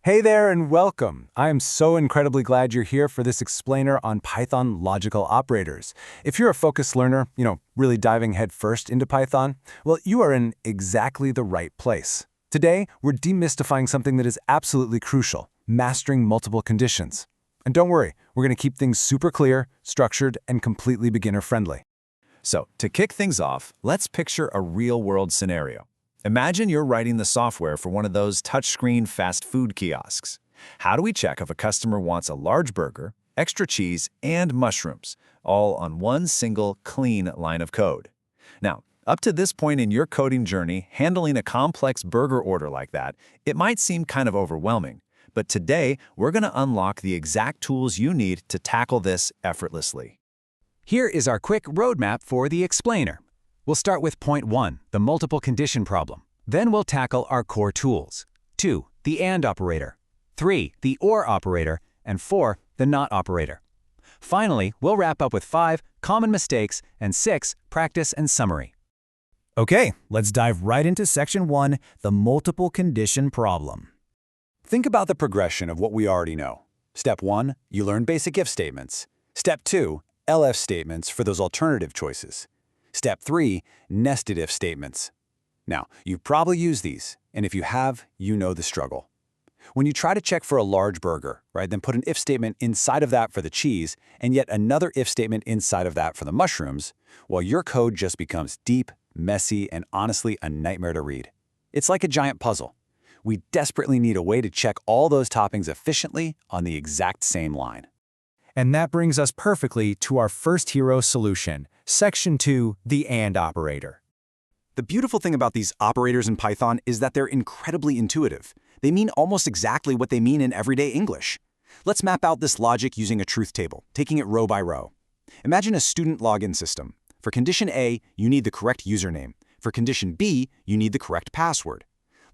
Hey there and welcome. I am so incredibly glad you're here for this explainer on Python logical operators. If you're a focused learner, really diving headfirst into Python, well, you are in exactly the right place. Today, we're demystifying something that is absolutely crucial, mastering multiple conditions. And don't worry, we're going to keep things super clear, structured, and completely beginner-friendly. So, to kick things off, let's picture a real-world scenario. Imagine you're writing the software for one of those touchscreen fast food kiosks. How do we check if a customer wants a large burger, extra cheese, and mushrooms, all on one single, clean line of code? Now, up to this point in your coding journey, handling a complex burger order like that, it might seem kind of overwhelming. But today, we're going to unlock the exact tools you need to tackle this effortlessly. Here is our quick roadmap for the explainer. We'll start with point 1, the multiple condition problem. Then we'll tackle our core tools. 2, the AND operator. 3, the OR operator. And 4, the NOT operator. Finally, we'll wrap up with 5, common mistakes, and 6, practice and summary. Okay, let's dive right into section 1, the multiple condition problem. Think about the progression of what we already know. Step 1, you learn basic if statements. Step 2, elif statements for those alternative choices. Step 3, nested if statements. Now, you've probably used these, and if you have, you know the struggle. When you try to check for a large burger, right, then put an if statement inside of that for the cheese, and yet another if statement inside of that for the mushrooms, well, your code just becomes deep, messy, and honestly a nightmare to read. It's like a giant puzzle. We desperately need a way to check all those toppings efficiently on the exact same line. And that brings us perfectly to our first hero solution, section 2, the AND operator. The beautiful thing about these operators in Python is that they're incredibly intuitive. They mean almost exactly what they mean in everyday English. Let's map out this logic using a truth table, taking it row by row. Imagine a student login system. For condition A, you need the correct username. For condition B, you need the correct password.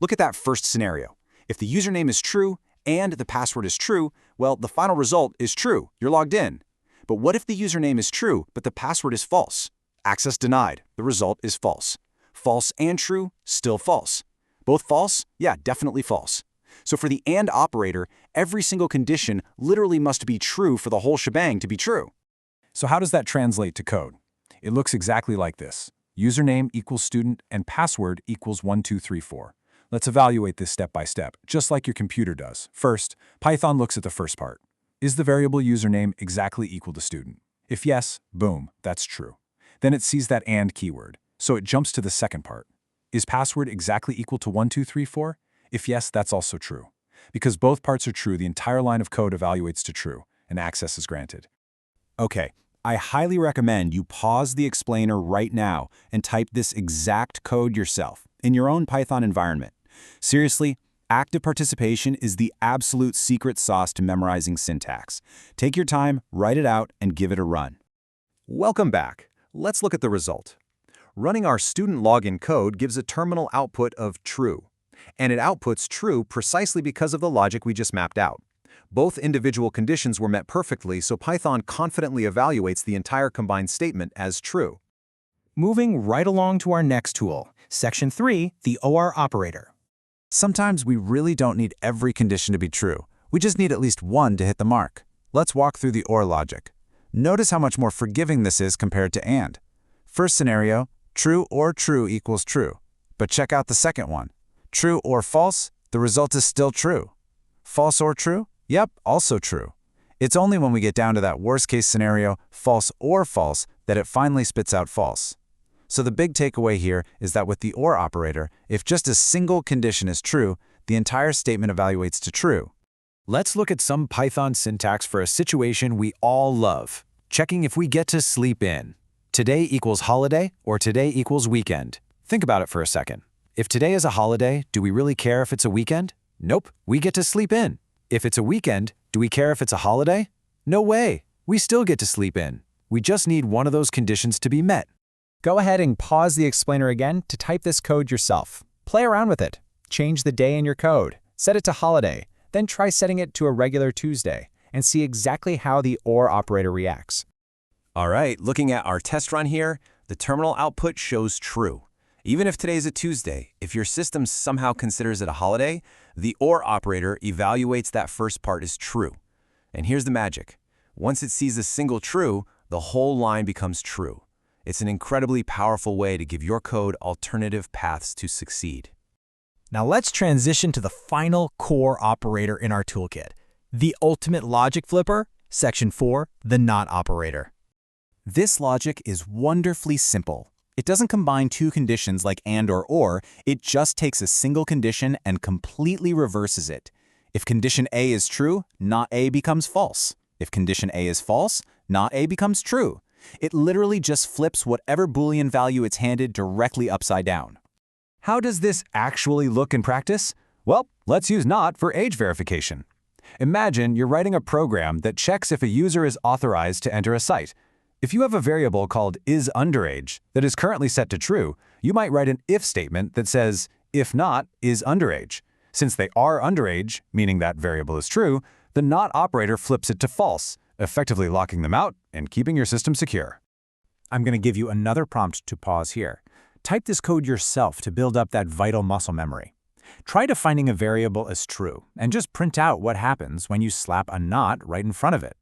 Look at that first scenario. If the username is true and the password is true, well, the final result is true. You're logged in. But what if the username is true, but the password is false? Access denied. The result is false. False and true, still false. Both false? Yeah, definitely false. So for the AND operator, every single condition literally must be true for the whole shebang to be true. So how does that translate to code? It looks exactly like this. Username equals student and password equals 1234. Let's evaluate this step by step, just like your computer does. First, Python looks at the first part. Is the variable username exactly equal to student? If yes, boom, that's true. Then it sees that AND keyword, so it jumps to the second part. Is password exactly equal to 1234? If yes, that's also true. Because both parts are true, the entire line of code evaluates to true, and access is granted. Okay, I highly recommend you pause the explainer right now and type this exact code yourself in your own Python environment. Seriously, active participation is the absolute secret sauce to memorizing syntax. Take your time, write it out, and give it a run. Welcome back. Let's look at the result. Running our student login code gives a terminal output of true. And it outputs true precisely because of the logic we just mapped out. Both individual conditions were met perfectly, so Python confidently evaluates the entire combined statement as true. Moving right along to our next tool, section 3, the OR operator. Sometimes we really don't need every condition to be true. We just need at least one to hit the mark. Let's walk through the OR logic. Notice how much more forgiving this is compared to AND. First scenario, true or true equals true. But check out the second one. True or false, the result is still true. False or true? Yep, also true. It's only when we get down to that worst-case scenario, false or false, that it finally spits out false. So the big takeaway here is that with the OR operator, if just a single condition is true, the entire statement evaluates to true. Let's look at some Python syntax for a situation we all love, checking if we get to sleep in. Today equals holiday or today equals weekend. Think about it for a second. If today is a holiday, do we really care if it's a weekend? Nope, we get to sleep in. If it's a weekend, do we care if it's a holiday? No way, we still get to sleep in. We just need one of those conditions to be met. Go ahead and pause the explainer again to type this code yourself. Play around with it. Change the day in your code. Set it to holiday. Then try setting it to a regular Tuesday and see exactly how the OR operator reacts. All right, looking at our test run here, the terminal output shows true. Even if today's a Tuesday, if your system somehow considers it a holiday, the OR operator evaluates that first part as true. And here's the magic. Once it sees a single true, the whole line becomes true. It's an incredibly powerful way to give your code alternative paths to succeed. Now let's transition to the final core operator in our toolkit, the ultimate logic flipper, Section 4, the NOT operator. This logic is wonderfully simple. It doesn't combine two conditions like AND or, it just takes a single condition and completely reverses it. If condition A is true, not A becomes false. If condition A is false, not A becomes true. It literally just flips whatever Boolean value it's handed directly upside down. How does this actually look in practice? Well, let's use NOT for age verification. Imagine you're writing a program that checks if a user is authorized to enter a site. If you have a variable called isUnderage that is currently set to true, you might write an if statement that says, if not, isUnderage. Since they are underage, meaning that variable is true, the NOT operator flips it to false, effectively locking them out and keeping your system secure. I'm going to give you another prompt to pause here. Type this code yourself to build up that vital muscle memory. Try defining a variable as true, and just print out what happens when you slap a NOT right in front of it.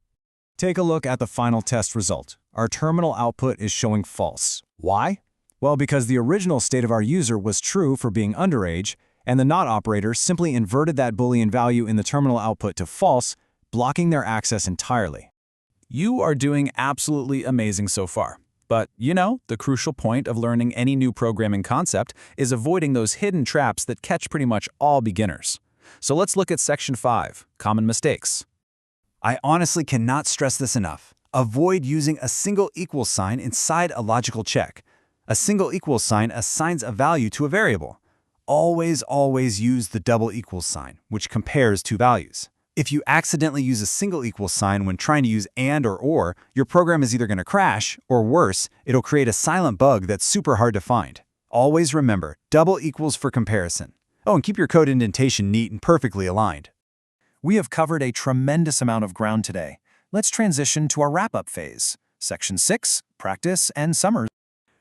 Take a look at the final test result. Our terminal output is showing false. Why? Well, because the original state of our user was true for being underage, and the NOT operator simply inverted that Boolean value in the terminal output to false, blocking their access entirely. You are doing absolutely amazing so far. But, the crucial point of learning any new programming concept is avoiding those hidden traps that catch pretty much all beginners. So let's look at Section 5, Common Mistakes. I honestly cannot stress this enough. Avoid using a single equal sign inside a logical check. A single equal sign assigns a value to a variable. Always use the double equals sign, which compares two values. If you accidentally use a single equal sign when trying to use AND or, your program is either going to crash, or worse, it'll create a silent bug that's super hard to find. Always remember, double equals for comparison. Oh, and keep your code indentation neat and perfectly aligned. We have covered a tremendous amount of ground today. Let's transition to our wrap-up phase. Section 6, Practice and Summary.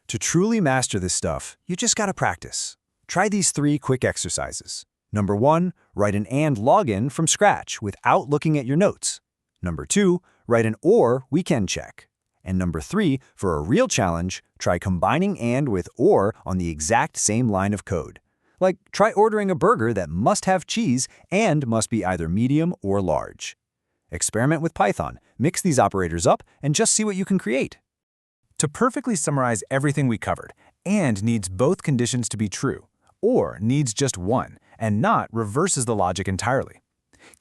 To truly master this stuff, you just gotta practice. Try these 3 quick exercises. Number 1, write an AND login from scratch without looking at your notes. Number 2, write an OR weekend check. And number 3, for a real challenge, try combining AND with OR on the exact same line of code. Like, try ordering a burger that must have cheese and must be either medium or large. Experiment with Python, mix these operators up, and just see what you can create. To perfectly summarize everything we covered, AND needs both conditions to be true. OR needs just one, and NOT reverses the logic entirely.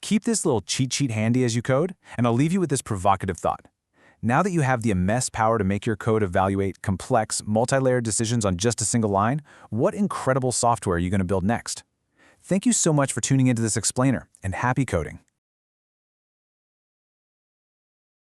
Keep this little cheat sheet handy as you code, and I'll leave you with this provocative thought. Now that you have the immense power to make your code evaluate complex, multi-layered decisions on just a single line, what incredible software are you going to build next? Thank you so much for tuning into this explainer, and happy coding.